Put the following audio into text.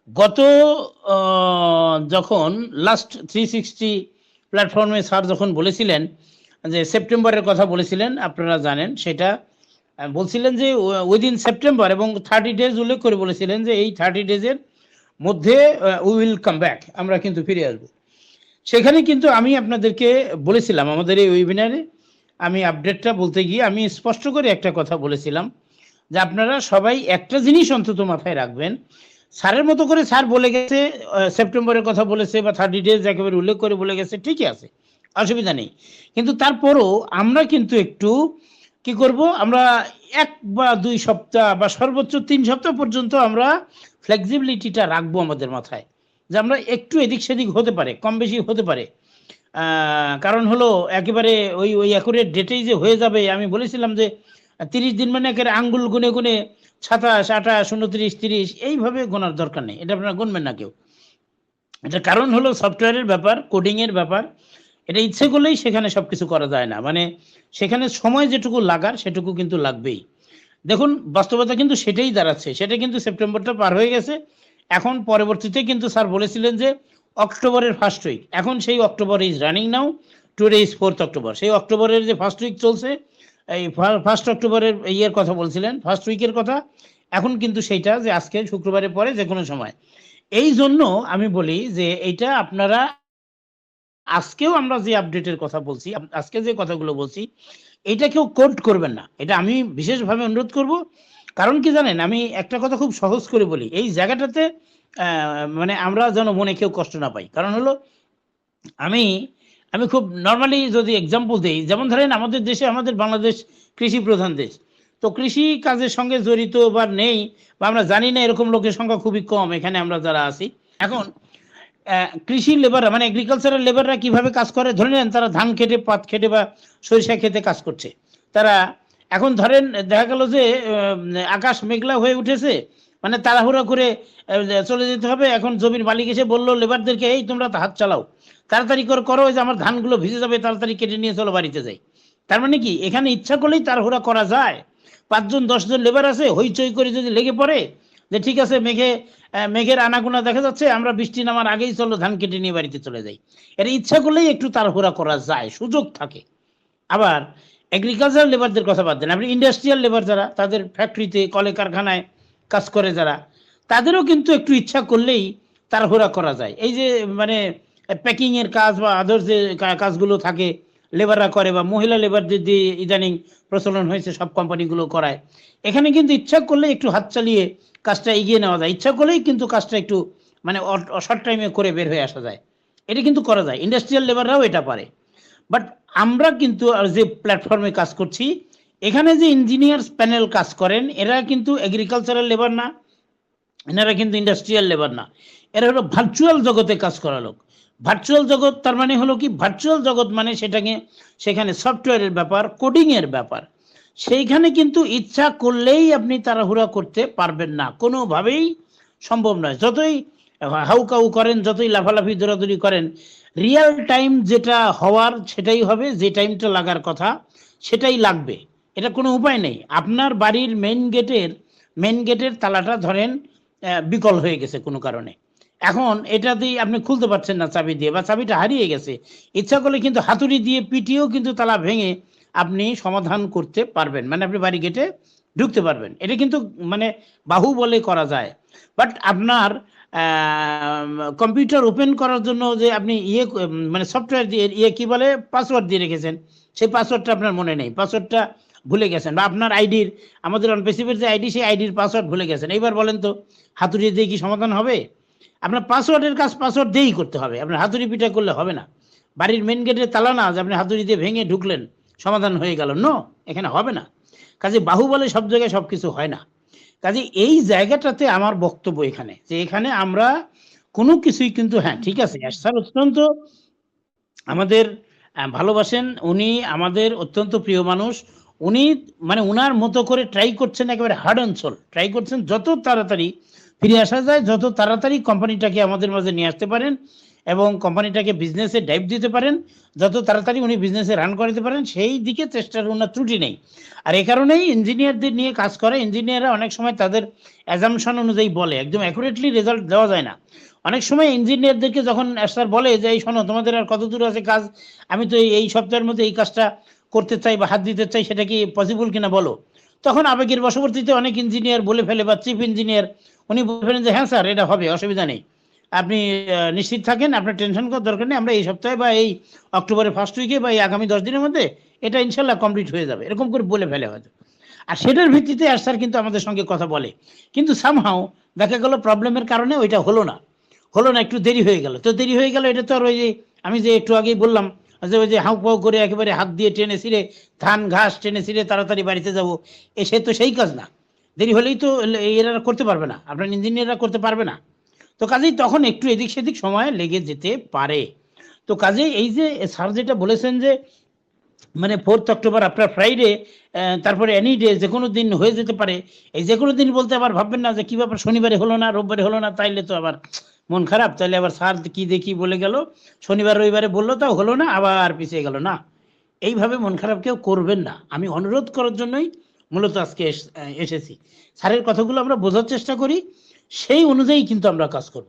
গত যখন লাস্ট 360 প্ল্যাটফর্মে স্যার যখন বলেছিলেন যে সেপ্টেম্বরের কথা বলেছিলেন, আপনারা জানেন সেটা বলছিলেন যে উইদিন সেপ্টেম্বর এবং 30 ডেজ উল্লেখ করে বলেছিলেন যে এই 30 ডেজের মধ্যে উই উইল কাম ব্যাক, আমরা কিন্তু ফিরে আসবো। সেখানে কিন্তু আমি আপনাদেরকে বলেছিলাম আমাদের এই ওয়েবিনারে, আমি আপডেটটা বলতে গিয়ে আমি স্পষ্ট করে একটা কথা বলেছিলাম যে আপনারা সবাই একটা জিনিস অন্তত মাথায় রাখবেন, স্যারের মতো করে স্যার বলে গেছে, সেপ্টেম্বরের কথা বলেছে বা 30 ডেজ একেবারে উল্লেখ করে বলে গেছে, ঠিকই আছে, অসুবিধা নেই। কিন্তু তারপরও আমরা কিন্তু একটু কি করব, আমরা 1 বা 2 সপ্তাহ বা সর্বোচ্চ 3 সপ্তাহ পর্যন্ত আমরা ফ্লেক্সিবিলিটিটা রাখবো আমাদের মাথায়, যে আমরা একটু এদিক সেদিক হতে পারে, কম বেশি হতে পারে। কারণ হলো একেবারে ওই ওই অ্যাকুরেট ডেটেই যে হয়ে যাবে, আমি বলেছিলাম যে 30 দিন মানে একেবারে আঙ্গুল গুনে গুনে 27, 28, 29, 30 এইভাবে গোনার দরকার নেই, এটা আপনারা গুনবেন না কেউ। এটা কারণ হলো সফটওয়্যারের ব্যাপার, কোডিংয়ের ব্যাপার, এটা ইচ্ছে করলেই সেখানে সব কিছু করা যায় না, মানে সেখানে সময় যেটুকু লাগার সেটুকু কিন্তু লাগবেই। দেখুন বাস্তবতা কিন্তু সেটাই দাঁড়াচ্ছে, সেটা কিন্তু সেপ্টেম্বরটা পার হয়ে গেছে। এখন পরবর্তীতে কিন্তু স্যার বলেছিলেন যে অক্টোবরের ফার্স্ট উইক, এখন সেই October is running now, today is 4th October, সেই অক্টোবরের যে ফার্স্ট উইক চলছে, এই ফার্স্ট অক্টোবরের ইয়ের কথা বলছিলেন, ফার্স্ট উইকের কথা, এখন কিন্তু সেইটা যে আজকে শুক্রবারের পরে যে কোনো সময়। এই জন্য আমি বলি যে এইটা আপনারা আজকেও আমরা যে আপডেটের কথা বলছি, আজকে যে কথাগুলো বলছি, এটা কেউ কোট করবেন না, এটা আমি বিশেষভাবে অনুরোধ করব। কারণ কি জানেন, আমি একটা কথা খুব সহজ করে বলি, এই জায়গাটাতে মানে আমরা যেন মনে কেউ কষ্ট না পাই। কারণ হলো আমি আমি খুব নর্মালি যদি এক্সাম্পল দিই, যেমন ধরেন আমাদের দেশে, আমাদের বাংলাদেশ কৃষি প্রধান দেশ, তো কৃষি কাজের সঙ্গে জড়িত বা নেই বা আমরা জানি না এরকম লোকের সংখ্যা খুবই কম এখানে আমরা যারা আছি। এখন কৃষি লেবার মানে এগ্রিকালচারাল লেবাররা কিভাবে কাজ করে, ধরে নেন তারা ধান খেটে, পাট খেটে বা সরিষা খেতে কাজ করছে। তারা এখন ধরেন দেখা গেল যে আকাশ মেঘলা হয়ে উঠেছে, মানে তাড়াহুড়া করে চলে যেতে হবে। এখন জমির মালিক এসে বললো লেবারদেরকে, এই তোমরা হাত চালাও, তাড়াতাড়ি করে করো, যে আমার ধানগুলো ভিজে যাবে, তাড়াতাড়ি কেটে নিয়ে চলো বাড়িতে যাই। তার মানে কি এখানে ইচ্ছা করলেই তাড়াহুড়া করা যায়। 5 জন 10 জন লেবার আছে, হইচই করে যদি লেগে পড়ে যে ঠিক আছে মেঘের আনাগোনা দেখা যাচ্ছে, আমরা বৃষ্টি নামার আগেই চলো ধান কেটে নিয়ে বাড়িতে চলে যাই, এটা ইচ্ছা করলেই একটু তাড়াহুড়া করা যায়, সুযোগ থাকে। আবার এগ্রিকালচার লেবারদের কথা বাদ দেন, আপনি ইন্ডাস্ট্রিয়াল লেবার যারা তাদের ফ্যাক্টরিতে কলে কারখানায় কাজ করে যারা, তাদেরও কিন্তু একটু ইচ্ছা করলেই তাড়াহুড়া করা যায়। এই যে মানে প্যাকিং এর কাজ বা আদার্স যে কাজগুলো থাকে লেবাররা করে, বা মহিলা লেবারদের দিয়ে ইদানিং প্রচলন হয়েছে, সব কোম্পানিগুলো করায়। এখানে কিন্তু ইচ্ছা করলে একটু হাত চালিয়ে কাজটা এগিয়ে নেওয়া যায়, ইচ্ছা করলেই কিন্তু কাজটা একটু মানে শর্ট টাইমে করে বের হয়ে আসা যায়, এটা কিন্তু করা যায়, ইন্ডাস্ট্রিয়াল লেবাররাও এটা পারে। বাট আমরা কিন্তু যে প্ল্যাটফর্মে কাজ করছি, এখানে যে ইঞ্জিনিয়ার্স প্যানেল কাজ করেন, এরা কিন্তু এগ্রিকালচারাল লেবার না, এনারা কিন্তু ইন্ডাস্ট্রিয়াল লেবার না, এরা হলো ভার্চুয়াল জগতে কাজ করা লোক। ভার্চুয়াল জগৎ তার মানে হলো কি, ভার্চুয়াল জগৎ মানে সেখানে সফটওয়্যারের ব্যাপার, কোডিং এর ব্যাপার, সেইখানে কিন্তু ইচ্ছা করলেই আপনি তাড়াহুড়া করতে পারবেন না, কোনোভাবেই সম্ভব নয়। যতই হাউকাউ করেন, যতই লাফালাফি দৌড়াদৌড়ি করেন, রিয়েল টাইম যেটা হওয়ার সেটাই হবে, যে টাইমটা লাগার কথা সেটাই লাগবে, এটা কোনো উপায় নেই। আপনার বাড়ির মেন গেটের তালাটা ধরেন বিকল হয়ে গেছে কোনো কারণে, এখন এটা দিয়ে আপনি খুলতে পারছেন না চাবি দিয়ে, বা চাবিটা হারিয়ে গেছে, ইচ্ছা করলে কিন্তু হাতুড়ি দিয়ে পিটিয়েও কিন্তু তালা ভেঙে আপনি সমাধান করতে পারবেন, মানে আপনি বাড়ি গেটে ঢুকতে পারবেন, এটা কিন্তু মানে বাহুবলে করা যায়। বাট আপনার কম্পিউটার ওপেন করার জন্য যে আপনি মানে সফটওয়্যার দিয়ে কি বলে পাসওয়ার্ড দিয়ে রেখেছেন, সেই পাসওয়ার্ডটা আপনার মনে নেই, পাসওয়ার্ডটা ভুলে গেছেন, বা আপনার আইডির, আমাদের অনপেসিভের যে আইডি, সেই আইডির পাসওয়ার্ড ভুলে গেছেন। এইবার বলেন তো হাতুড়ি দিয়ে কি সমাধান হবে? আপনার পাসওয়ার্ডের কাজ পাসওয়ার্ড দিয়েই করতে হবে, আপনার হাতুড়ি পিঠা করলে হবে না। বাড়ির মেন গেটের তালা না যে আপনি হাতুড়ি দিয়ে ভেঙে ঢুকলেন সমাধান হয়ে গেল, নো, এখানে হবে না। কাজে বাহুবলে সব জায়গায় সব কিছু হয় না। কাজে এই জায়গাটাতে আমার বক্তব্য এখানে, যে এখানে আমরা কোনো কিছুই কিন্তু, হ্যাঁ ঠিক আছে, স্যার অত্যন্ত আমাদের ভালোবাসেন, উনি আমাদের অত্যন্ত প্রিয় মানুষ, উনি মানে উনার মতো করে ট্রাই করছেন, একেবারে হার্ড অ্যান্ড সোল ট্রাই করছেন যত তাড়াতাড়ি ফিরে আসা যায়, যত তাড়াতাড়ি কোম্পানিটাকে আমাদের মাঝে নিয়ে আসতে পারেন, এবং কোম্পানিটাকে বিজনেসে ডাইভ দিতে পারেন, যত তাড়াতাড়ি উনি বিজনেসে রান করাতে পারেন সেই দিকে চেষ্টার ওনার ত্রুটি নেই। আর এই কারণেই ইঞ্জিনিয়ারদের নিয়ে কাজ করে, ইঞ্জিনিয়াররা অনেক সময় তাদের অ্যাজাম্পশন অনুযায়ী বলে, একদম অ্যাকুরেটলি রেজাল্ট দেওয়া যায় না। অনেক সময় ইঞ্জিনিয়ারদেরকে যখন স্যার বলে যে এই শোনো তোমাদের আর কত দূর আছে কাজ, আমি তো এই সপ্তাহের মধ্যে এই কাজটা করতে চাই বা হাত দিতে চাই, সেটা কি পসিবল কিনা বলো, তখন আবেগের বশবর্তীতে অনেক ইঞ্জিনিয়ার বলে ফেলে, বা চিফ ইঞ্জিনিয়ার উনি বলে ফেলেন যে হ্যাঁ স্যার এটা হবে, অসুবিধা নেই, আপনি নিশ্চিত থাকেন, আপনার টেনশন করার দরকার নেই, আমরা এই সপ্তাহে বা এই অক্টোবরের ফার্স্ট উইকে বা এই আগামী 10 দিনের মধ্যে এটা ইনশাল্লাহ কমপ্লিট হয়ে যাবে, এরকম করে বলে ফেলে হয়তো। আর সেটার ভিত্তিতে আর স্যার কিন্তু আমাদের সঙ্গে কথা বলে, কিন্তু সামহাও দেখা গেল প্রবলেমের কারণে ওইটা হলো না, একটু দেরি হয়ে গেল। তো দেরি হয়ে গেল, এটা তো আর ওই যে আমি যে একটু আগেই বললাম যে ওই যে হাউ পাউ করে একেবারে হাত দিয়ে টেনে ছিঁড়ে ধান ঘাস টেনে ছিঁড়ে তাড়াতাড়ি বাড়িতে যাব, সে তো সেই কাজ না। দেরি হলেই তো এরা করতে পারবে না, আপনার ইঞ্জিনিয়াররা করতে পারবে না। তো কাজেই তখন একটু এদিক সেদিক সময় লেগে যেতে পারে। তো কাজেই এই যে স্যার যেটা বলেছেন যে মানে 4th অক্টোবর আপনার ফ্রাইডে, তারপরে এনি ডে যে কোনো দিন হয়ে যেতে পারে। এই যে কোনো দিন বলতে আবার ভাববেন না যে কি ব্যাপার শনিবারে হলো না, রোববারে হলো না, তাইলে তো আবার মন খারাপ, তাইলে আবার স্যার কি দেখি বলে গেল, শনিবার রবিবারে বললো তাও হলো না, আবার পিছিয়ে গেল না। এইভাবে মন খারাপ কেউ করবেন না, আমি অনুরোধ করার জন্যই মূলত আজকে এসেছি। স্যারের কথাগুলো আমরা বোঝার চেষ্টা করি, সেই অনুযায়ী কিন্তু আমরা কাজ করব।